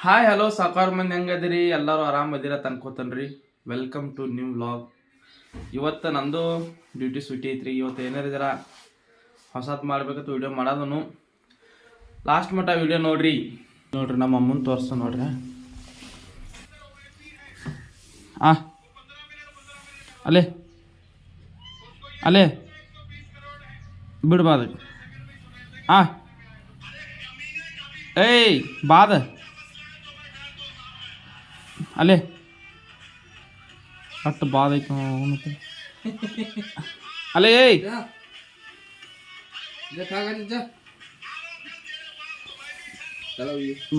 Hi hello ಸಾಕಾರ ಮಂದಿ ಹೆಂಗದಿರಿ ಎಲ್ಲರೂ ಆರಾಮದಿರ ಅನ್ಕೋತನ್ರಿ. Welcome to new vlog. ಇವತ್ತು ನಂದು ಡ್ಯೂಟಿ ಸೂಟಿ ಐತ್ರಿ. ಇವತ್ತು ಏನಾರ ಹೊಸದು ಮಾಡ್ಬೇಕಂತ ವಿಡಿಯೋ ಮಾಡೋದನು. ಲಾಸ್ಟ್ ಮಟ್ಟ ವಿಡಿಯೋ ನೋಡ್ರಿ ನಮ್ಮ ಅಮ್ಮನ ತೋರಿಸ್ತ ನೋಡ್ರಿ. ಅಲ್ಲೇ ಅಲ್ಲೇ ಬಿಡ್ಬಾದ ಏಯ್ ಬಾದ ಅಲ್ಲೇ ಅಟ್ಟು ಬಾದ ಐತೆ ಅಲ್ಲೇ ಏಯ್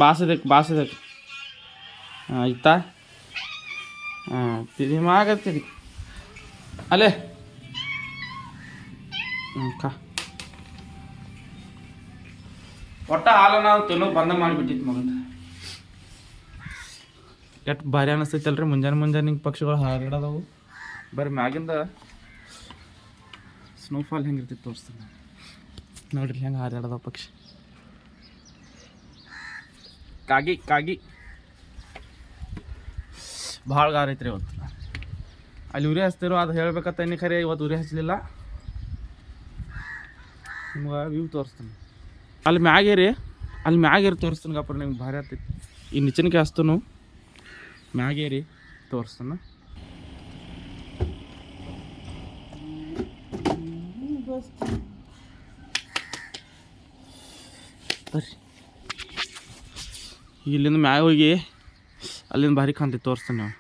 ಬಾಸದಕ್ಕೆ ಆಯ್ತಾ. ತಿರಿಮಾಗತ್ತೀರಿ ಅಲ್ಲೇ ಒಟ್ಟ ಹಾಲು ನಾವು ತಿನ್ನೋದು ಬಂದ ಮಾಡಿಬಿಟ್ಟಿತ್ತು ಮಗಂತ. ಎಷ್ಟು ಭಾರಿ ಅನಿಸ್ತೈತಲ್ರಿ. ಮುಂಜಾನೆ ಹಿಂಗೆ ಪಕ್ಷಿಗಳು ಹಾರಾಡೋದವು. ಬರೀ ಮ್ಯಾಗಿಂದ ಸ್ನೋಫಾಲ್ ಹೆಂಗಿರ್ತೈತೆ ತೋರಿಸ್ತೀನಿ ನೋಡ್ರಿ. ಹೆಂಗೆ ಹಾರಾಡೋದವ ಪಕ್ಷಿ. ಕಾಗಿ ಭಾಳ ಗಾರ ಐತ್ರಿ ಇವತ್ತು. ಅಲ್ಲಿ ಉರಿ ಹಚ್ತಿರೋ ಅದು ಹೇಳ್ಬೇಕತ್ತ ಇನ್ನು ಖರೆ ಇವತ್ತು ಉರಿ ಹಚ್ಚಲಿಲ್ಲ. ನಿಮ್ಗೆ ವ್ಯೂ ತೋರಿಸ್ತೀನಿ. ಅಲ್ಲಿ ಮ್ಯಾಗೇರಿ ತೋರಿಸ್ತೀನಿ ಗಪ್ರ. ನಿಮ್ಗೆ ಭಾರಿ ಆಗ್ತೈತಿ. ಈ ನಿಚ್ಚನಿಕೆ ಹಚ್ತನು ಮ್ಯಾಗೇರಿ ತೋರಿಸ್ತಾನ. ಬರ್ರಿ ಇಲ್ಲಿಂದ ಮ್ಯಾಗ ಹೋಗಿ ಅಲ್ಲಿಂದ ಭಾರಿ ಕಾಣ್ತೈತಿ ತೋರಿಸ್ತಾನೆ. ನಾವು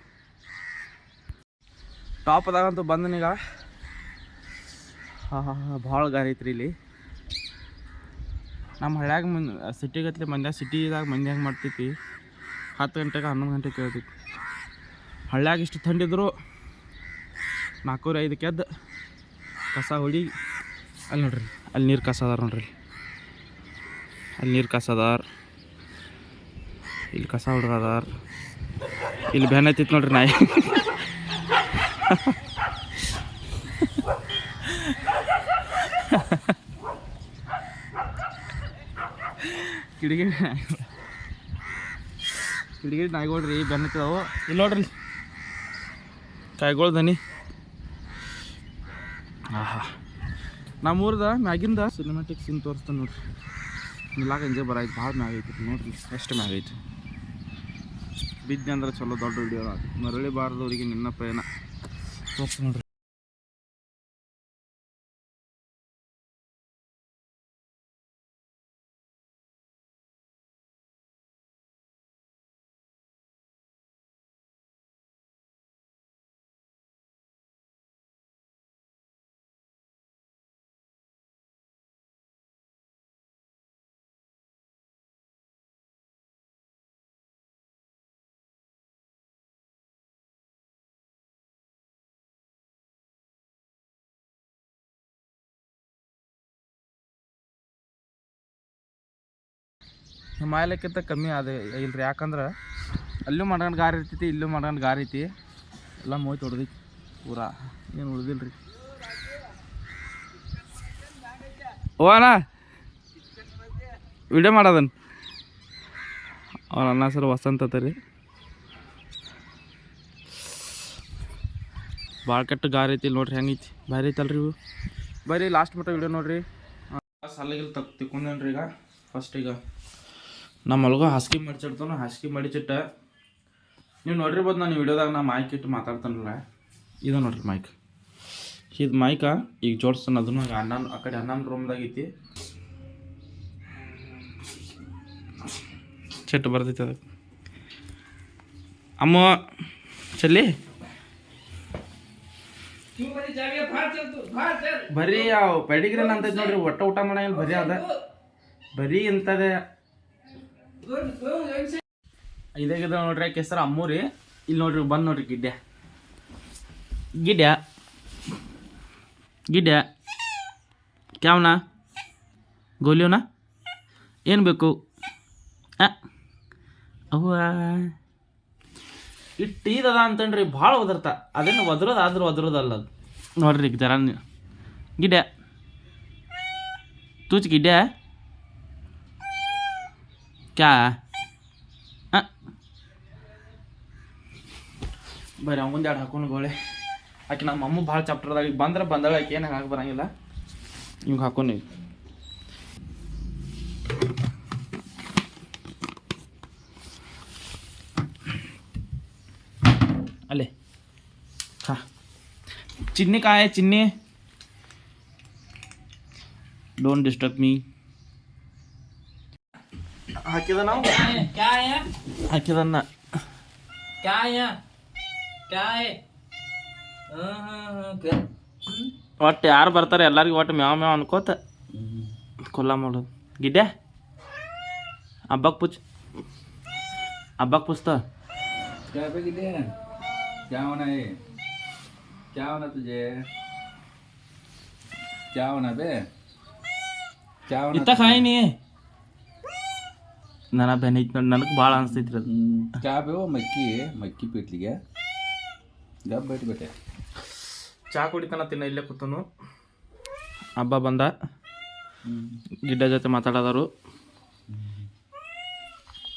ಟಾಪ್ ಅದಾಗಂತೂ ಬಂದನೀಗ. ಭಾಳ ಗಾರಿ ಐತ್ರಿ ಇಲ್ಲಿ. ನಮ್ಮ ಹಳ್ಳ್ಯಾಗ ಸಿಟಿಗತ್ಲೆ ಸಿಟಿದಾಗ ಮಂದಿ ಹೆಂಗೆ ಮಾಡ್ತೈತಿ 10 ಗಂಟೆಗೆ 11 ಗಂಟೆಗೆ ಕೇಳ್ತೈತಿ. ಹಳ್ಳ್ಯಾಗ ಇಷ್ಟು ಥಂಡಿದ್ರು 4-5 ಎದ್ದು ಕಸ ಹೊಡಿ. ಅಲ್ಲಿ ನೋಡ್ರಿ, ಅಲ್ಲಿ ನೀರು ಕಸ ಅದಾರ ನೋಡ್ರಿ. ಅಲ್ಲಿ ನೀರು ಕಸ ಅದಾರ, ಇಲ್ಲಿ ಕಸ ಹುಡ್ರ ಅದಾರ. ಇಲ್ಲಿ ಬ್ಯಾನ್ ಐತಿತ್ತು ನೋಡ್ರಿ ನಾಯಿ. ಕಿಡಿಗೇಡಿ ನಾಯಿಗಳ್ರಿ ಬೆನ್ನ ಹತ್ತಿದವು. ಇಲ್ಲಿ ನೋಡ್ರಿ ಕಾಯಿಗಳು ದನಿ. ನಮ್ಮೂರ್ದ ಮ್ಯಾಗಿಂದ ಸಿನಿಮ್ಯಾಟಿಕ್ ಸೀನ್ ತೋರಿಸ್ತಾನೆ ನೋಡ್ರಿ. ನಿಲ್ಲಾಕ ಎಂಜಾಯ್ ಬರಾಯ್ತು. ಭಾಳ ಮ್ಯಾಗ ಐತಿ ನೋಡ್ರಿ. ಎಷ್ಟು ಮ್ಯಾಗ ಐತಿ. ಬಿದ್ದೆ ಅಂದ್ರೆ ಚಲೋ ದೊಡ್ಡ ವಿಡಿಯೋ ಮರಳಿಬಾರ್ದವ್ರಿಗೆ ನಿನ್ನ ಪಯಣ ತೋರಿಸ್ತು ನೋಡ್ರಿ. ಹಿಮಾಲಯಕ್ಕಿಂತ ಕಮ್ಮಿ ಅದು ಇಲ್ರಿ. ಯಾಕಂದ್ರೆ ಅಲ್ಲೂ ಮಾಡ್ಕೊಂಡು ಗಾರಿ ಇರ್ತೈತಿ, ಇಲ್ಲೂ ಮಾಡ್ಕೊಂಡು ಗಾರಿ ಐತಿ. ಎಲ್ಲ ಮೋಯ್ತು ಹೊಡೆದೈತಿ ಪೂರಾ. ಏನು ಉಳ್ದಿಲ್ರಿ. ಓನಾ ವಿಡಿಯೋ ಮಾಡೋದನ್ ಅವ್ರ ಅನ್ನ ಸರ್ ವಸಂತ ರೀ. ಭಾಳ ಕೆಟ್ಟ ಗಾರಿ ಐತಿ ನೋಡ್ರಿ. ಹೆಂಗೈತಿ ಭಾರಿ ಐತಲ್ರಿ ಇವು. ಬರೀ ಲಾಸ್ಟ್ ಮಟ್ಟ ವಿಡಿಯೋ ನೋಡ್ರಿ. ಸಲ್ಲಿಗಿಲ್ ತಿಕ್ಕೊಂಡೇನ್ರಿ. ಈಗ ಫಸ್ಟ್ ಈಗ ನಮ್ಮ ಮಲ್ಗೋ ಹಾಸಿಗೆ ಮಡಿಚಿಡ್ತಾನೆ. ಹಾಸಿಗೆ ಮಡಿಚಿಟ್ಟ ನೀವು ನೋಡಿರ್ಬೋದು. ನಾನು ವಿಡಿಯೋದಾಗ ನಾ ಮೈಕ್ ಇಟ್ಟು ಮಾತಾಡ್ತಾನಲ್ಲ, ಇದು ನೋಡ್ರಿ ಮೈಕ್. ಇದು ಮೈಕ ಈಗ ಜೋಡಿಸ್ತಾನೆ. ಅದನ್ನು ಆ ಕಡೆ ಅಣ್ಣನ ರೂಮ್ದಾಗ ಐತಿ. ಚೆಟ್ಟು ಬರ್ತೈತಿ ಅದಕ್ಕೆ. ಅಮ್ಮ ಚಲ್ಲಿ ಬರೀ ಯಾವ ಪೆಡಿಗ್ರೇನ್ ಅಂತೈತಿ ನೋಡ್ರಿ. ಒಟ್ಟ ಊಟ ಮಾಡಂಗಿಲ್ಲ. ಬರೀ ಅದ ಬರೀ ಇಂಥದೇ ಇದಾಗಿದೆ ನೋಡ್ರಿ. ಕೆಸರ ಅಮ್ಮೂರಿ. ಇಲ್ಲಿ ನೋಡ್ರಿ ಬಂದು ನೋಡ್ರಿ ಗಿಡ್ಡ ಕ್ಯಾವ್ನ ಗೋಲಿಯೋನ ಏನು ಬೇಕು ಅವ್ವ ಇಟ್ಟು ಇದದ ಅಂತನ್ರಿ. ಭಾಳ ಒದರ್ತ. ಅದೇನು ಒದರೋದಾದ್ರೂ ಒದರೋದಲ್ಲ ಅದು ನೋಡ್ರಿ. ಜರ ಗಿಡ್ಡ ತೂಚ್ ಗಿಡ್ಡ ಕ್ಯಾ ಬರ್ರಿ ಅವಂಗೊಂದು ಎರಡು ಹಾಕೊಂಡು ಗೋಳೆ ಆಕೆ ನಮ್ಮ ಅಮ್ಮ ಭಾಳ ಚಾಪ್ಟರ್ದಾಗ ಈಗ ಬಂದಾಳ ಆಕೆ ಏನು ಹಾಕಿ ಬರಂಗಿಲ್ಲ ಇವಾಗ ಹಾಕೊಂಡು ಅಲ್ಲೇ ಹಾಂ ಚಿನ್ನಿ ಕಾಯ ಚಿನ್ನಿ ಡೋಂಟ್ ಡಿಸ್ಟರ್ಬ್ ಮೀ ಹಾಕಿದ ನಾವು ಹಾಕಿದನ್ನ ಒಟ್ಟು ಯಾರು ಬರ್ತಾರೆ ಎಲ್ಲರಿಗೂ ಒಟ್ಟು ಮ್ಯಾವ್ ಮ್ಯಾವ್ ಅನ್ಕೋತ ಕೊಲ್ಲ ಮಾಡೋದು ಗಿಡ್ಡೆ ಹಬ್ಬಕ್ಕೆ ಪುಚ್ತ क्या होना है क्या होना तुझे क्या होना बे क्या होना ಇತ್ತ ಕಾಯಿನಿ ನನ್ನ ಬೆನ್ನೈತಿ ನೋಡಿ ನನಗೆ ಭಾಳ ಅನಿಸ್ತೈತ್ರಿ ಅದು क्या बे वो मक्की पीटलिಗೆ ಗಬ್ ಬಿಟ್ಟೆ ಚಾ ಕುಡಿತಾನ ತಿನ್ನ ಇಲ್ಲೇ ಕೂತನು ಹಬ್ಬ ಬಂದ ಗಿಡ್ಡ ಜೊತೆ ಮಾತಾಡೋದರು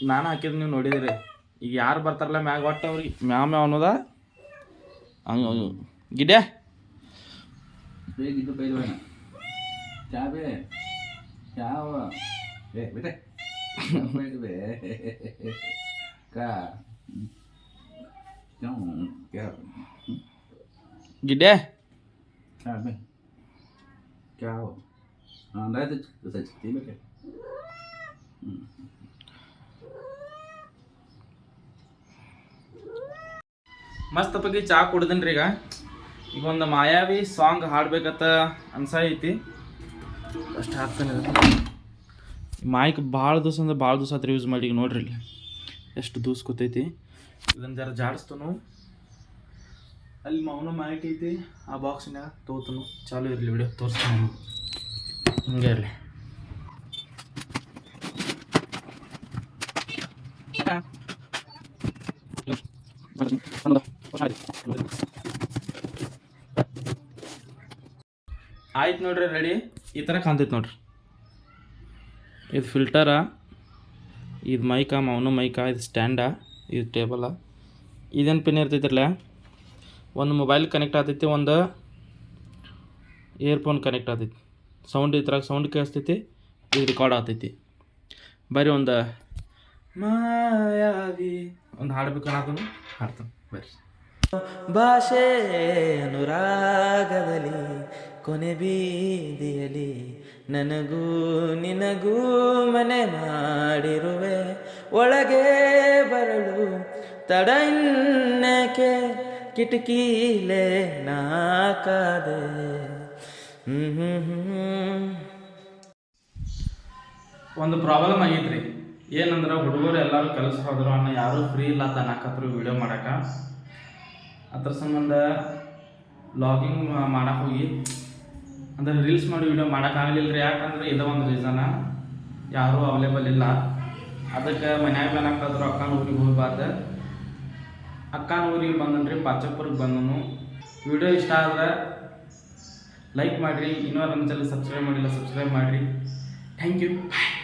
ನಾನು ಹಾಕಿದ್ ನೀವು ನೋಡಿದಿರಿ ಈಗ ಯಾರು ಬರ್ತಾರಲ್ಲ ಮ್ಯಾಗ ಒಟ್ಟು ಅವ್ರಿಗೆ ಮ್ಯಾವ್ ಅನ್ನೋದ ಹಂಗೆ ಗಿಡ್ಡೆ ಬೇಗಿದ್ದು ಬೈಲ್ವೇನ ಚಾ ಬೇ क्या हुआ बेटे बैठ बे का क्यों क्या गिड्डे हाँ बे क्या हो हाँ नहीं तो सच थी बेटे ಮಸ್ತ್ ಪೈಕಿ ಚಾ ಕುಡ್ದನ್ರಿ ಈಗ ಒಂದು ಮಾಯಾವಿ ಸಾಂಗ್ ಹಾಡ್ಬೇಕಂತ ಅನ್ಸೈತಿ ಅಷ್ಟು ಹಾಕ್ತಾನೆ ಮೈಕ್ ಭಾಳ ದಿವಸ ಅಂದ್ರೆ ಭಾಳ ದಿವಸ ಹತ್ರ ಯೂಸ್ ಮಾಡಿ ಈಗ ನೋಡ್ರಿ ಇಲ್ಲಿ ಎಷ್ಟು ದೂಸ್ ಕೂತೈತಿ ಇದನ್ನು ಜರ ಜಾಡಿಸ್ತನು ಅಲ್ಲಿ ಮೌನ ಮೈಕ್ ಐತಿ ಆ ಬಾಕ್ಸ್ನಾಗ ತಗೋತನು ಚಾಲು ಇರಲಿ ವಿಡಿಯೋ ತೋರಿಸ್ತಾನೆ ಹಿಂಗೆ ಇರಲಿ ಆಯ್ತು ನೋಡ್ರಿ ರೆಡಿ ಈ ಥರ ಕಾಣ್ತೈತೆ ನೋಡ್ರಿ ಇದು ಫಿಲ್ಟರ ಇದು ಮೈಕ ಮೌನ ಮೈಕ ಇದು ಸ್ಟ್ಯಾಂಡ ಇದು ಟೇಬಲ ಇದೇನು ಪಿನ್ ಇರ್ತೈತಿರಲ್ಲ ಒಂದು ಮೊಬೈಲ್ ಕನೆಕ್ಟ್ ಆಗ್ತೈತಿ ಒಂದು ಇಯರ್ಫೋನ್ ಕನೆಕ್ಟ್ ಆಗ್ತೈತಿ ಸೌಂಡ್ ಇದ್ರಾಗ ಸೌಂಡ್ ಕೇಳಿಸ್ತೈತಿ ಇದು ರೆಕಾರ್ಡ್ ಆಗ್ತೈತಿ ಬರ್ರಿ ಒಂದು ಮಾಯಾವಿ ಒಂದು ಹಾಡ್ಬೇಕು ಅನ್ನೋದನ್ನು ಹಾಡ್ತಾನೆ ಬರ್ರಿ ಭಾಷೆ ಅನುರಾಗದಲ್ಲಿ ಕೊನೆ ಬೀದಿಯಲಿ ನನಗೂ ನಿನಗೂ ಮನೆ ಮಾಡಿರುವೆ ಒಳಗೆ ಬರಲು ತಡ ಇನ್ನೇಕೆ ಕಿಟಕಿಲೇ ನಾಕಾದೆ ಒಂದು ಪ್ರಾಬ್ಲಮ್ ಆಗೈತ್ರಿ ಏನಂದ್ರೆ ಹುಡುಗರು ಎಲ್ಲರೂ ಕೆಲಸ ಹೋದ್ರು ಅನ್ನ ಯಾರೂ ಫ್ರೀ ಇಲ್ಲ ತನ್ನಕತ್ರು ವಿಡಿಯೋ ಮಾಡಕ್ಕೆ ಅದ್ರ ಸಂಬಂಧ ಲಾಗಿಂಗ್ ಮಾಡಕ್ಕೆ ಹೋಗಿ ಅಂದ್ರೆ ರೀಲ್ಸ್ ಮಾಡಿ ವಿಡಿಯೋ ಮಾಡೋಕ್ಕಾಗಲಿಲ್ಲ ರೀ ಯಾಕಂದ್ರೆ ಇದು ಒಂದು ರೀಸನ ಯಾರೂ ಅವೈಲೇಬಲ್ ಇಲ್ಲ ಅದಕ್ಕೆ ಮನ್ಯಾಗ ಬೇನಾಕಂದ್ರು ಅಕ್ಕನ ಊರಿಗೆ ಹೋಗ್ಬಾರ್ದು ಅಕ್ಕನ ಊರಿಗೆ ಬಂದನ್ರಿ ಪಾಚಪುರಿಗೆ ಬಂದನು ವಿಡಿಯೋ ಇಷ್ಟ ಆದ್ರೆ ಲೈಕ್ ಮಾಡಿರಿ ಇನ್ನೂ ನನ್ನ ಚಾನಲ್ ಸಬ್ಸ್ಕ್ರೈಬ್ ಮಾಡಿಲ್ಲ ಸಬ್ಸ್ಕ್ರೈಬ್ ಮಾಡಿರಿ ಥ್ಯಾಂಕ್ ಯು ಬಾಯ್